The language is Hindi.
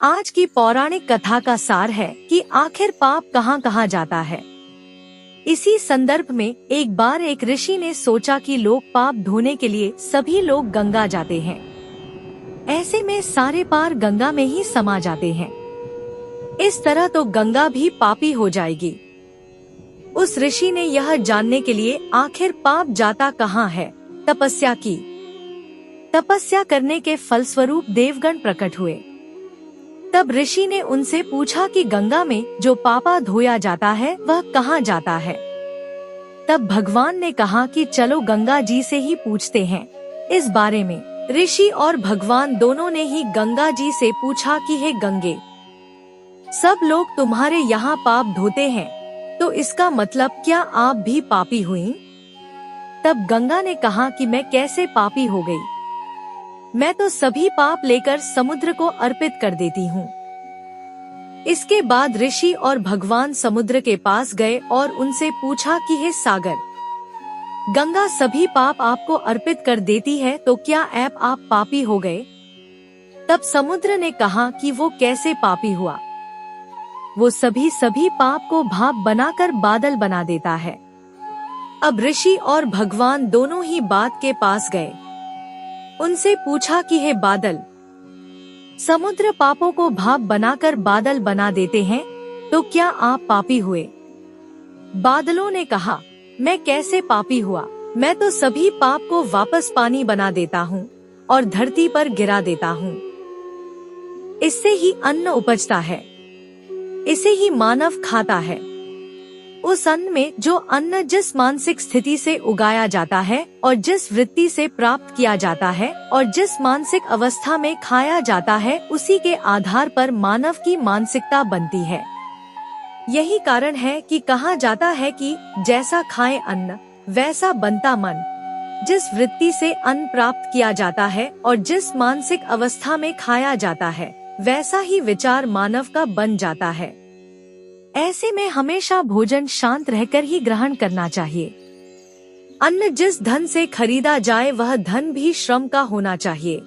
आज की पौराणिक कथा का सार है कि आखिर पाप कहाँ कहाँ जाता है। इसी संदर्भ में एक बार एक ऋषि ने सोचा कि लोग पाप धोने के लिए सभी लोग गंगा जाते हैं। ऐसे में सारे पार गंगा में ही समा जाते हैं। इस तरह तो गंगा भी पापी हो जाएगी। उस ऋषि ने यह जानने के लिए आखिर पाप जाता कहाँ है, तपस्या की। तपस्या करने के फलस्वरूप देवगण प्रकट हुए। तब ऋषि ने उनसे पूछा कि गंगा में जो पापा धोया जाता है वह कहाँ जाता है। तब भगवान ने कहा कि चलो गंगा जी से ही पूछते हैं इस बारे में। ऋषि और भगवान दोनों ने ही गंगा जी से पूछा कि हे गंगे, सब लोग तुम्हारे यहाँ पाप धोते हैं, तो इसका मतलब क्या आप भी पापी हुई? तब गंगा ने कहा कि मैं कैसे पापी हो गई? मैं तो सभी पाप लेकर समुद्र को अर्पित कर देती हूँ। इसके बाद ऋषि और भगवान समुद्र के पास गए और उनसे पूछा कि हे सागर, गंगा सभी पाप आपको अर्पित कर देती है, तो क्या आप पापी हो गए? तब समुद्र ने कहा कि वो कैसे पापी हुआ? वो सभी पाप को भाप बनाकर बादल बना देता है। अब ऋषि और भगवान दोनों ही बात के पास गए। उनसे पूछा कि हे बादल, समुद्र पापों को भाप बनाकर बादल बना देते हैं, तो क्या आप पापी हुए? बादलों ने कहा, मैं कैसे पापी हुआ? मैं तो सभी पाप को वापस पानी बना देता हूँ और धरती पर गिरा देता हूँ। इससे ही अन्न उपजता है, इसे ही मानव खाता है। उस अन्न में जो अन्न जिस मानसिक स्थिति से उगाया जाता है और जिस वृत्ति से प्राप्त किया जाता है और जिस मानसिक अवस्था में खाया जाता है, उसी के आधार पर मानव की मानसिकता बनती है। यही कारण है कि कहा जाता है कि जैसा खाए अन्न वैसा बनता मन। जिस वृत्ति से अन्न प्राप्त किया जाता है और जिस मानसिक अवस्था में खाया जाता है, वैसा ही विचार मानव का बन जाता है। ऐसे में हमेशा भोजन शांत रहकर ही ग्रहण करना चाहिए। अन्न जिस धन से खरीदा जाए वह धन भी श्रम का होना चाहिए।